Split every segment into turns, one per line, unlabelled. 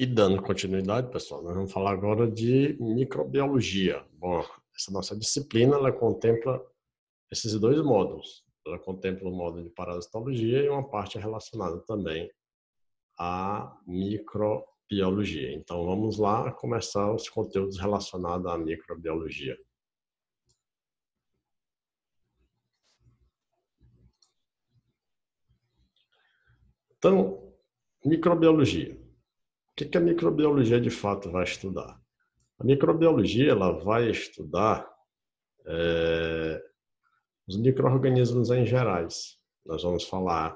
E dando continuidade, pessoal, nós vamos falar agora de microbiologia. Bom, essa nossa disciplina, ela contempla esses dois módulos. Ela contempla o módulo de parasitologia e uma parte relacionada também à microbiologia. Então, vamos lá começar os conteúdos relacionados à microbiologia. Então, microbiologia. O que a microbiologia de fato vai estudar? A microbiologia ela vai estudar os micro-organismos em gerais. Nós vamos falar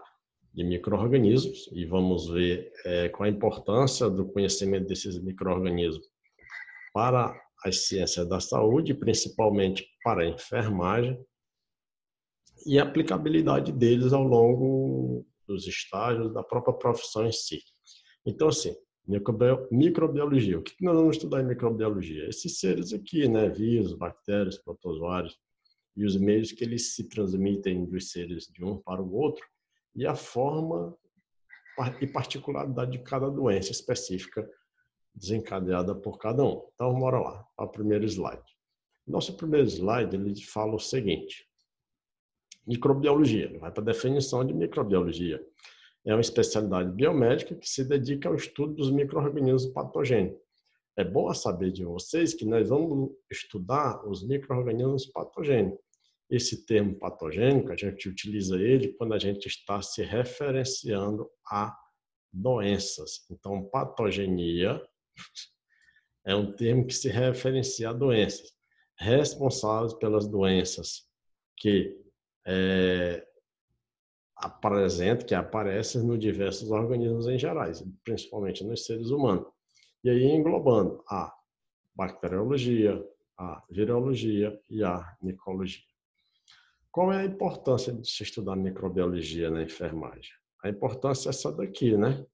de micro-organismos e vamos ver qual a importância do conhecimento desses micro-organismos para as ciências da saúde, principalmente para a enfermagem, e a aplicabilidade deles ao longo dos estágios da própria profissão em si. Então, assim, microbiologia. O que nós vamos estudar em microbiologia? Esses seres aqui, né? Vírus, bactérias, protozoários, e os meios que eles se transmitem dos seres de um para o outro e a forma e particularidade de cada doença específica desencadeada por cada um. Então, bora lá, para o primeiro slide. Nosso primeiro slide, ele fala o seguinte: microbiologia, vai para a definição de microbiologia. É uma especialidade biomédica que se dedica ao estudo dos micro-organismos patogênicos. É bom saber de vocês que nós vamos estudar os micro-organismos patogênicos. Esse termo patogênico, a gente utiliza ele quando a gente está se referenciando a doenças. Então, patogenia é um termo que se referencia a doenças, responsáveis pelas doenças que aparecem nos diversos organismos em gerais, principalmente nos seres humanos. E aí englobando a bacteriologia, a virologia e a micologia. Qual é a importância de se estudar microbiologia na enfermagem? A importância é essa daqui, né?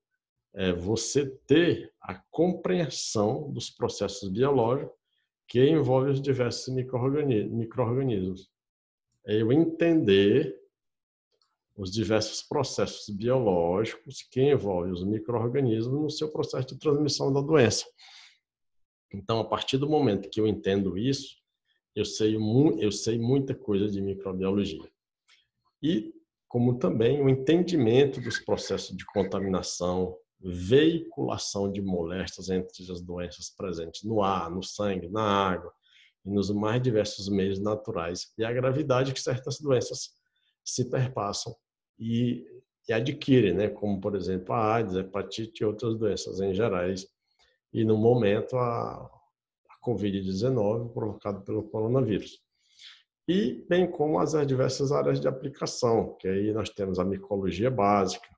É você ter a compreensão dos processos biológicos que envolvem os diversos micro-organismos. É eu entender os diversos processos biológicos que envolvem os micro-organismos no seu processo de transmissão da doença. Então, a partir do momento que eu entendo isso, eu sei muita coisa de microbiologia. E como também o entendimento dos processos de contaminação, veiculação de moléstias entre as doenças presentes no ar, no sangue, na água e nos mais diversos meios naturais, e a gravidade que certas doenças se perpassam e adquirem, né? Como, por exemplo, a AIDS, a hepatite e outras doenças em gerais. E, no momento, a Covid-19, provocada pelo coronavírus. E bem como as diversas áreas de aplicação, que aí nós temos a micologia básica,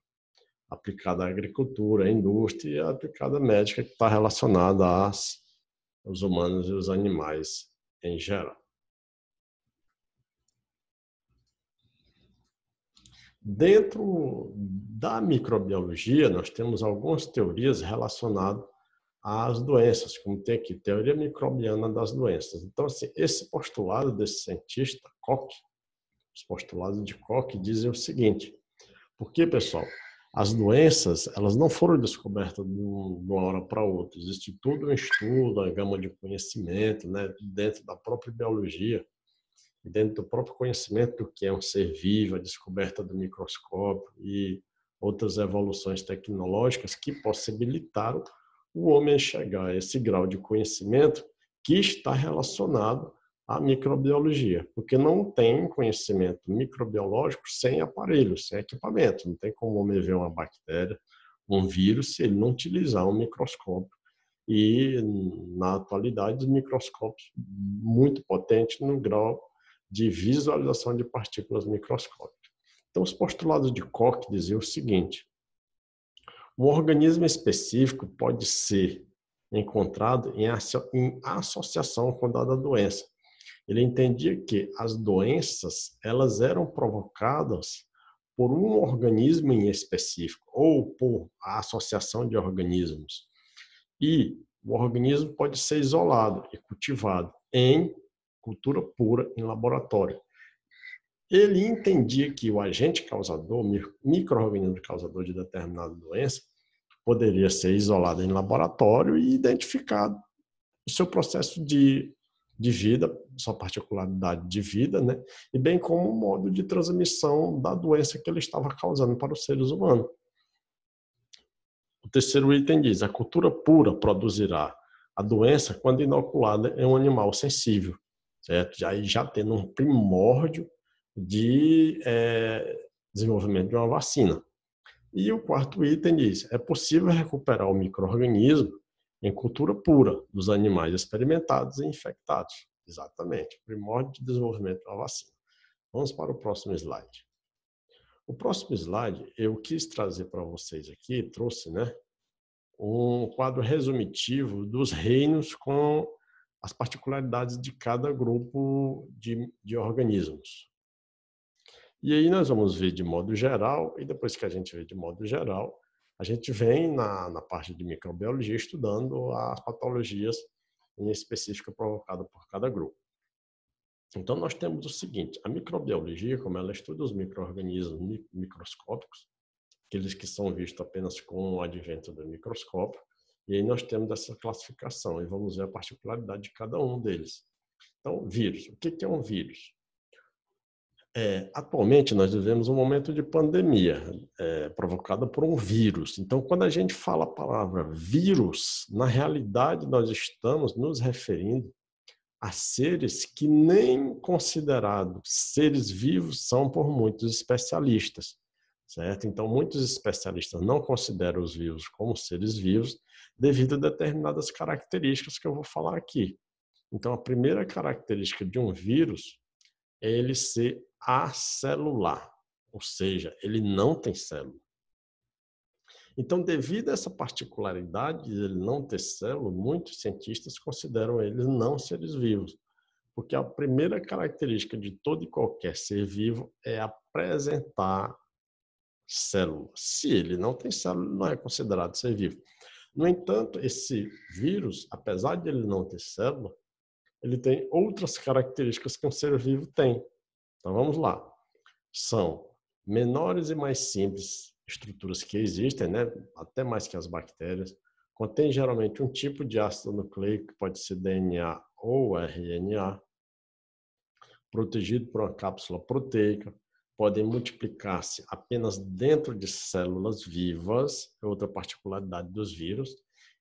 aplicada à agricultura, à indústria, e a aplicada à médica, que está relacionada aos humanos e os animais em geral. Dentro da microbiologia, nós temos algumas teorias relacionadas às doenças, como tem aqui, teoria microbiana das doenças. Então, assim, esse postulado desse cientista, Koch, os postulados de Koch dizem o seguinte: porque, pessoal, as doenças, elas não foram descobertas de uma hora para outra. Existe todo um estudo, uma gama de conhecimento, né, dentro da própria biologia, dentro do próprio conhecimento do que é um ser vivo, a descoberta do microscópio e outras evoluções tecnológicas que possibilitaram o homem chegar a esse grau de conhecimento que está relacionado à microbiologia, porque não tem conhecimento microbiológico sem aparelhos, sem equipamento. Não tem como o homem ver uma bactéria, um vírus, se ele não utilizar um microscópio. E, na atualidade, os microscópios muito potentes no grau de visualização de partículas microscópicas. Então, os postulados de Koch diziam o seguinte: um organismo específico pode ser encontrado em associação com dada doença. Ele entendia que as doenças elas eram provocadas por um organismo em específico ou por a associação de organismos. E o organismo pode ser isolado e cultivado em cultura pura em laboratório. Ele entendia que o agente causador, micro-organismo causador de determinada doença, poderia ser isolado em laboratório e identificado o seu processo de vida, sua particularidade de vida, né? E bem como o modo de transmissão da doença que ele estava causando para os seres humanos. O terceiro item diz: a cultura pura produzirá a doença quando inoculada em um animal sensível, certo? Já tendo um primórdio de desenvolvimento de uma vacina. E o quarto item diz: é possível recuperar o micro-organismo em cultura pura dos animais experimentados e infectados. Exatamente, primórdio de desenvolvimento de uma vacina. Vamos para o próximo slide. O próximo slide eu quis trazer para vocês aqui, trouxe, né, um quadro resumitivo dos reinos com as particularidades de cada grupo de organismos. E aí nós vamos ver de modo geral, e depois que a gente vê de modo geral, a gente vem na parte de microbiologia estudando as patologias em específico provocadas por cada grupo. Então nós temos o seguinte: a microbiologia, como ela estuda os micro-organismos microscópicos, aqueles que são vistos apenas com o advento do microscópio, e aí nós temos essa classificação, e vamos ver a particularidade de cada um deles. Então, vírus. O que é um vírus? Atualmente, nós vivemos um momento de pandemia provocada por um vírus. Então, quando a gente fala a palavra vírus, na realidade, nós estamos nos referindo a seres que nem considerados seres vivos são por muitos especialistas, certo? Então, muitos especialistas não consideram os vírus como seres vivos devido a determinadas características que eu vou falar aqui. Então, a primeira característica de um vírus é ele ser acelular, ou seja, ele não tem célula. Então, devido a essa particularidade de ele não ter célula, muitos cientistas consideram eles não seres vivos, porque a primeira característica de todo e qualquer ser vivo é apresentar célula. Se ele não tem célula, ele não é considerado ser vivo. No entanto, esse vírus, apesar de ele não ter célula, ele tem outras características que um ser vivo tem. Então vamos lá. São menores e mais simples estruturas que existem, né? Até mais que as bactérias. Contém geralmente um tipo de ácido nucleico, que pode ser DNA ou RNA, protegido por uma cápsula proteica, podem multiplicar-se apenas dentro de células vivas. Outra particularidade dos vírus,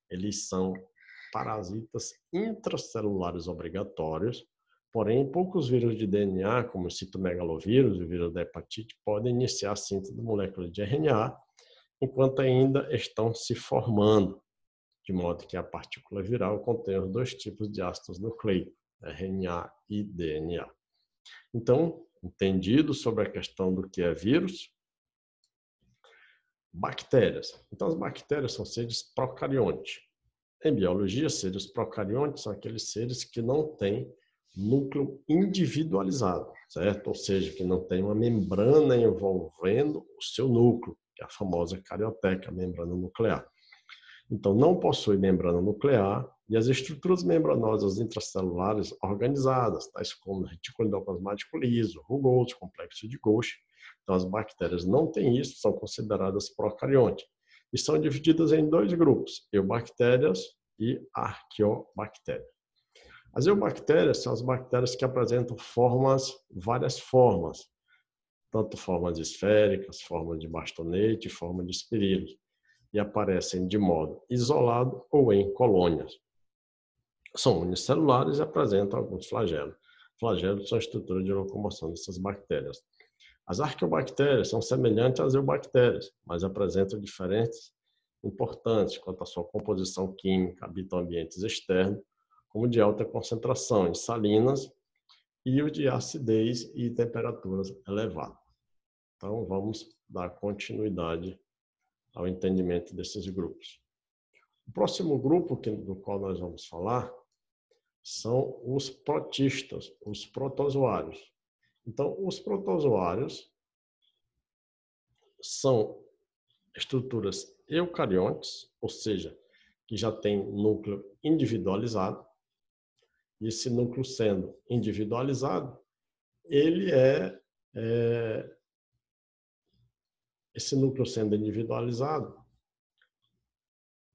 eles são parasitas intracelulares obrigatórios, porém, poucos vírus de DNA, como o citomegalovírus e o vírus da hepatite, podem iniciar a síntese de moléculas de RNA, enquanto ainda estão se formando, de modo que a partícula viral contém os dois tipos de ácidos nucleicos, RNA e DNA. Então, entendido sobre a questão do que é vírus, bactérias. Então, as bactérias são seres procariontes. Em biologia, seres procariontes são aqueles seres que não têm núcleo individualizado, certo? Ou seja, que não tem uma membrana envolvendo o seu núcleo, que é a famosa carioteca, a membrana nuclear. Então, não possui membrana nuclear e as estruturas membranosas intracelulares organizadas, tais como retículo endoplasmático liso, rugoso, complexo de Golgi. Então, as bactérias não têm isso, são consideradas procariontes. E são divididas em dois grupos, eubactérias e arqueobactérias. As eubactérias são as bactérias que apresentam várias formas, tanto formas esféricas, formas de bastonete, forma de espirilhos, e aparecem de modo isolado ou em colônias. São unicelulares e apresentam alguns flagelos. Flagelos são a estrutura de locomoção dessas bactérias. As arqueobactérias são semelhantes às eubactérias, mas apresentam diferenças importantes quanto à sua composição química, habitam ambientes externos, como de alta concentração em salinas e o de acidez e temperaturas elevadas. Então, vamos dar continuidade ao entendimento desses grupos. O próximo grupo do qual nós vamos falar são os protistas, os protozoários. Então, os protozoários são estruturas eucariontes, ou seja, que já têm núcleo individualizado. E esse núcleo sendo individualizado, esse núcleo sendo individualizado,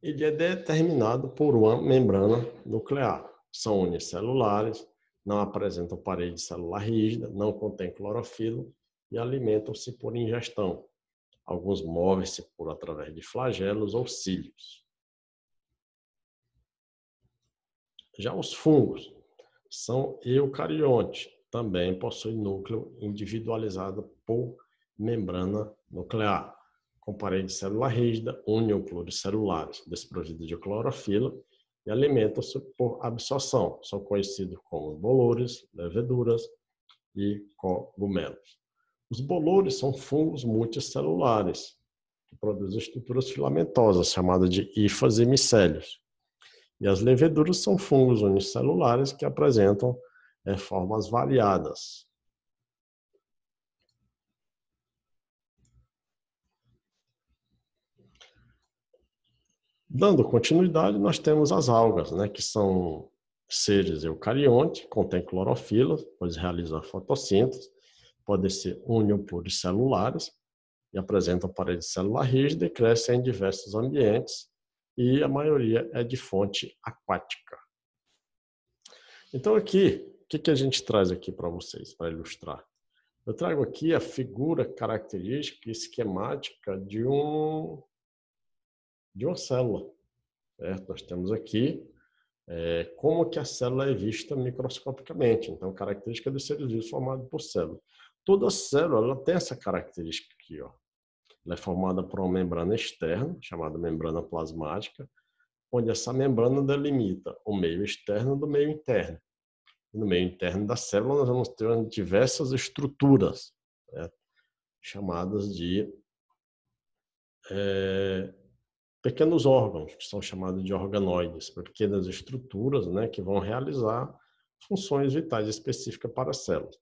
Ele é determinado por uma membrana nuclear. São unicelulares, não apresentam parede celular rígida, não contêm clorofila e alimentam-se por ingestão. Alguns movem-se por através de flagelos ou cílios. Já os fungos são eucariontes, também possuem núcleo individualizado por membrana nuclear, com parede celular rígida, união pluricelulares, desprovida de clorofila e alimentam-se por absorção. São conhecidos como bolores, leveduras e cogumelos. Os bolores são fungos multicelulares, que produzem estruturas filamentosas, chamadas de hifas e micélios. E as leveduras são fungos unicelulares que apresentam formas variadas. Dando continuidade, nós temos as algas, que são seres eucariontes, contêm clorofila, pois realizam a fotossíntese, podem ser unipluricelulares e apresentam parede celular rígida e crescem em diversos ambientes, e a maioria é de fonte aquática. Então aqui, o que a gente traz aqui para vocês, para ilustrar? Eu trago aqui a figura característica e esquemática de uma célula. Certo? Nós temos aqui como que a célula é vista microscopicamente. Então, característica dos seres vivos formados por célula. Toda célula ela tem essa característica aqui. Ó. Ela é formada por uma membrana externa, chamada membrana plasmática, onde essa membrana delimita o meio externo do meio interno. No meio interno da célula, nós vamos ter diversas estruturas, chamadas de pequenos órgãos, que são chamados de organoides, pequenas estruturas que vão realizar funções vitais específicas para as células.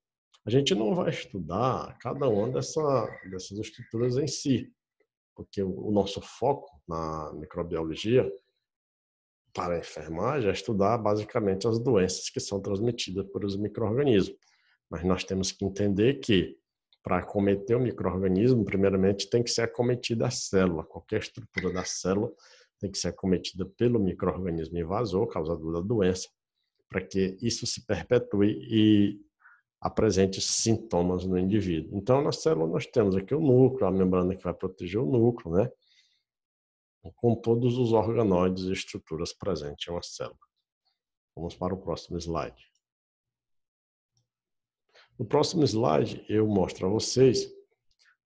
A gente não vai estudar cada uma dessas estruturas em si, porque o nosso foco na microbiologia para a enfermagem é estudar basicamente as doenças que são transmitidas por os micro-organismos. Mas nós temos que entender que para acometer o micro-organismo, primeiramente tem que ser acometida a célula. Qualquer estrutura da célula tem que ser acometida pelo micro-organismo invasor, causador da doença, para que isso se perpetue e apresente sintomas no indivíduo. Então, na célula nós temos aqui o núcleo, a membrana que vai proteger o núcleo, com todos os organoides e estruturas presentes em uma célula. Vamos para o próximo slide. No próximo slide, eu mostro a vocês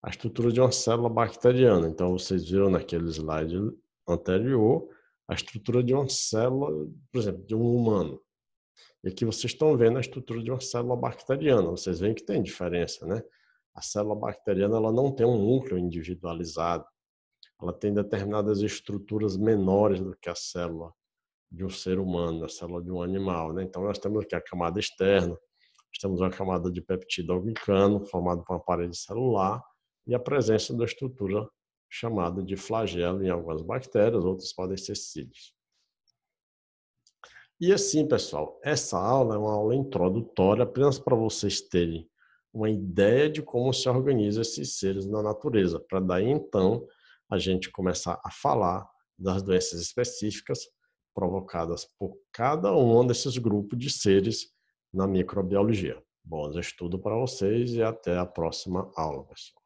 a estrutura de uma célula bacteriana. Então, vocês viram naquele slide anterior a estrutura de uma célula, por exemplo, de um humano. E aqui vocês estão vendo a estrutura de uma célula bacteriana. Vocês veem que tem diferença, né? A célula bacteriana ela não tem um núcleo individualizado. Ela tem determinadas estruturas menores do que a célula de um ser humano, a célula de um animal. Então, nós temos aqui a camada externa, nós temos uma camada de peptídeo alglicano, formada por uma parede celular, e a presença da estrutura chamada de flagelo em algumas bactérias, outras podem ser cílios. E assim, pessoal, essa aula é uma aula introdutória apenas para vocês terem uma ideia de como se organizam esses seres na natureza, para daí então a gente começar a falar das doenças específicas provocadas por cada um desses grupos de seres na microbiologia. Bom estudo para vocês e até a próxima aula, pessoal.